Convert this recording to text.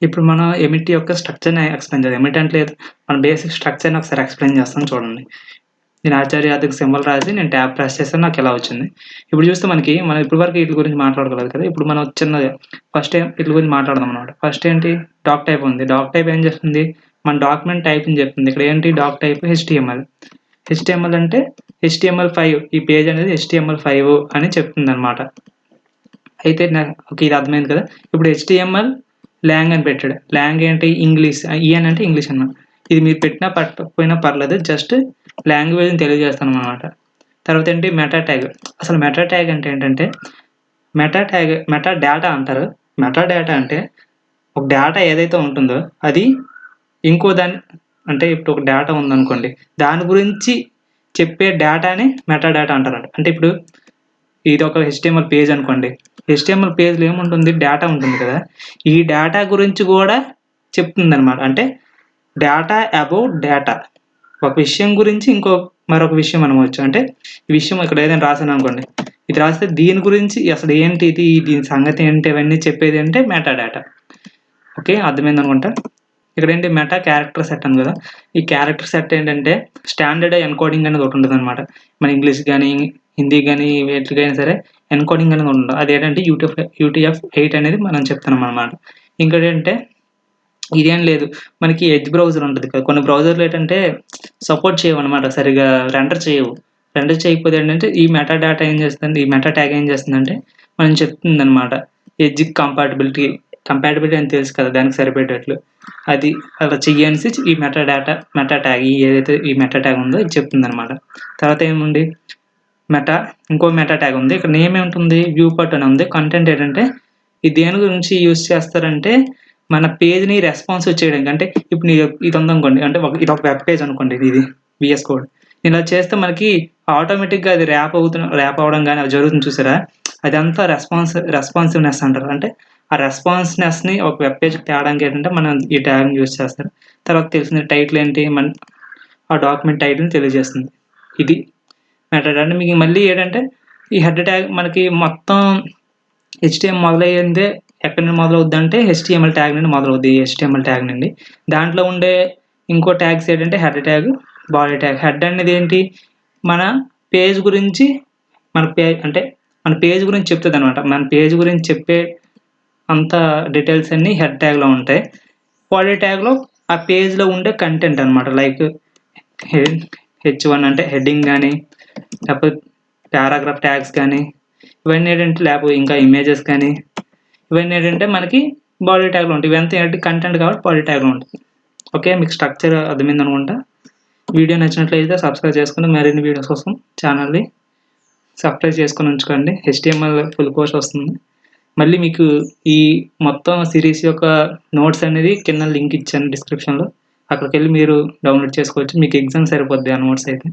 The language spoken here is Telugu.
ఇప్పుడు మనం ఎమిట్ యొక్క స్ట్రక్చర్‌ని ఎక్స్‌ప్లెయిన్ చేద్దాం. ఎమిట్ అంటే లేదు. మన బేసిక్ స్ట్రక్చర్‌ని ఒకసారి ఎక్స్‌ప్లెయిన్ చేస్తాను చూడండి. నేను ఆచార్యాదికి సింబల్ రాసి నేను ట్యాబ్ ప్రెస్ చేశాను. నాకిలా వచ్చింది. ఇప్పుడు చూస్తే మనం ఇప్పటి వరకు ఈట్లి గురించి మాట్లాడుకోలేదు కదా! ఇప్పుడు మనం చిన్నది ఫస్ట్ ఈట్లి గురించి మాట్లాడదాం అన్నమాట. ఫస్ట్ ఏంటి డాక్ టైప్ ఉంది. డాక్ టైప్ ఏం చేస్తుంది? మన డాక్యుమెంట్ టైప్‌ని చెప్తుంది. ఇక్కడ ఏంటి డాక్ టైప్ హెచ్‌టీఎంఎల్. హెచ్‌టీఎంఎల్ అంటే హెచ్‌టీఎంఎల్5 ఈ పేజ్ అనేది హెచ్‌టీఎంఎల్5 అని చెప్తుందన్నమాట. అయితే ఓకే. ఇది అర్థమైంది కదా! ఇప్పుడు హెచ్‌టీఎంఎల్ లాంగ్ అని పెట్టాడు. లాంగ్ ఏంటి ఇంగ్లీష్. ఈఎన్ అంటే ఇంగ్లీష్ అన్నమాట. ఇది మీరు పెట్టినా పెట్టకపోయినా పర్లేదు. జస్ట్ లాంగ్వేజ్‌ని తెలియజేస్తానన్నమాట. తర్వాత ఏంటి మెటా ట్యాగ్. అసలు మెటా ట్యాగ్ అంటే ఏంటంటే మెటా డేటా అంటారు. మెటా డేటా అంటే ఒక డేటా ఏదైతే ఉంటుందో అది ఇంకో దాన్ని అంటే ఇప్పుడు ఒక డేటా ఉందనుకోండి. దాని గురించి చెప్పే డేటాని మెటా డేటా అంటారంట. అంటే ఇప్పుడు ఇదొక హెచ్‌టీఎంఎల్ పేజ్ అనుకోండి. హెచ్‌టీఎంఎల్ పేజ్‌లో ఏముంటుంది? డేటా ఉంటుంది కదా! ఈ డేటా గురించి గూడా చెప్తుందనమాట. అంటే డేటా అబౌట్ డేటా. ఒక విషయం గురించి మరొక విషయం అనవచ్చు. అంటే ఈ విషయం ఇక్కడ ఏదైనా రాసాననుకోండి. ఇది రాస్తే దీని గురించి అసలు ఏంటి ఇది? దీని సంగతి ఏంటి? ఇవన్నీ చెప్పేది అంటే మెటా డేటా. ఓకే. అర్థమైందనుకుంటా. ఇక్కడేంటి మెటా క్యారెక్టర్ సెట్ ఉంది కదా! ఈ క్యారెక్టర్ సెట్ ఏంటంటే స్టాండర్డ్ ఎన్కోడింగ్ అనేది ఒకటి ఉంటదనమాట. మన ఇంగ్లీష్ గాని, హిందీ గాని వేటికైనా సరే ఎన్కోడింగ్ అనేది ఉండదు. అదేంటంటే యూటీఎఫ్-8 అనేది మనం చెప్తున్నామనమాట. ఇంకోటేంటంటే ఇదేం లేదు. మనకి ఎడ్జ్ బ్రౌజర్ ఉంటది కదా! కొన్ని బ్రౌజర్‌లు ఏంటంటే సపోర్ట్ చేయవనమాట. సరిగ్గా రెండర్ చేయవు. రెండర్ చేయకపోతే ఏంటంటే ఈ మెటా డేటా ఏం చేస్తుందంటే ఈ మెటా ట్యాగ్ ఏం చేస్తుందంటే మనం చెప్తుందనమాట. ఎడ్జ్ కంపాటిబిలిటీ అని తెలుసు కదా! దానికి సరిపోయేటట్లు. అది అలా చెయ్యి అనేసి ఈ మెటా ట్యాగ్ ఏదైతే ఈ మెటా ట్యాగ్ ఉందో ఇది చెప్తుందనమాట. తర్వాత ఏముంది ఇంకో మెటా ట్యాగ్ ఉంది. ఇక్కడ నేమ్ ఏముంటుంది? వ్యూ పార్ట్ అని ఉంది. కంటెంట్ ఏంటంటే ఇది దేని గురించి యూజ్ చేస్తారంటే మన పేజ్‌ని రెస్పాన్సివ్ చేయడానికి. అంటే ఇప్పుడు ఇది ఉందనుకోండి. అంటే ఇదొక వెబ్ పేజ్ అనుకోండి ఇది వీఎస్ కోడ్. ఇలా చేస్తే మనకి ఆటోమేటిక్‌గా అది ర్యాప్ అవ్వడం గాని అది జరుగుతుంది చూసారా? అదంతా రెస్పాన్సివ్‌నెస్ అంటారు. అంటే ఆ రెస్పాన్స్‌నెస్‌ని ఒక వెబ్ పేజ్‌కి తేడానికి ఏంటంటే మనం ఈ ట్యాగ్‌ని యూజ్ చేస్తారు. తర్వాత తెలిసింది టైటిల్ ఏంటి? ఆ డాక్యుమెంట్ టైటిల్‌ని తెలియజేస్తుంది. ఇది మెటాడేటా. అంటే మీకు మళ్ళీ ఏంటంటే ఈ హెడ్ ట్యాగ్ మనకి మొత్తం హెచ్‌టీఎం మొదలయ్యిందే ఎక్కడి నుండి మొదలవుద్దంటే హెచ్‌టీఎంఎల్ ట్యాగ్ నుండి మొదలవుద్ది. హెచ్‌టీఎంఎల్ ట్యాగ్ నుండి. దాంట్లో ఉండే ఇంకో ట్యాగ్స్ ఏంటంటే head tag, body tag. Head అనేది ఏంటి? మన పేజ్ గురించి మన పేజ్ గురించి చెప్తదనమాట. మన పేజ్ గురించి చెప్పే అంత డీటెయిల్స్ అన్నీ హెడ్ ట్యాగ్‌లో ఉంటాయి. బాడీ ట్యాగ్‌లో ఆ పేజ్‌లో ఉండే కంటెంట్ అనమాట. లైక్ హెచ్1 అంటే హెడ్డింగ్ గాని, లేకపోతే పారాగ్రాఫ్ ట్యాగ్స్ గాని, ఇవన్నీ ఏంటంటే లేకపోతే ఇంకా ఇమేజెస్ కానీ, ఇవన్నీ ఏంటంటే మనకి బాడీ ట్యాగ్‌లో ఉంటాయి. ఇవంతా ఏంటి కంటెంట్ కాబట్టి బాడీ ట్యాగ్‌లో ఉంటుంది. ఓకే. మీకు స్ట్రక్చర్ అర్థమైందనుకుంటా. వీడియో నచ్చినట్లయితే సబ్స్క్రైబ్ చేసుకొని మరిన్ని వీడియోస్ కోసం ఛానల్‌ని సబ్స్క్రైబ్ చేసుకొని ఉంచుకోండి. హెచ్‌టీఎంఎల్ ఫుల్ కోర్స్ వస్తుంది. మళ్ళీ మీకు ఈ మొత్తం సిరీస్ యొక్క నోట్స్ అనేది కింద లింక్ ఇచ్చాను డిస్క్రిప్షన్‌లో. అక్కడికెళ్ళి మీరు డౌన్‌లోడ్ చేసుకోవచ్చు. మీకు ఎగ్జామ్ సరిపోద్ది ఆ నోట్స్ అయితే.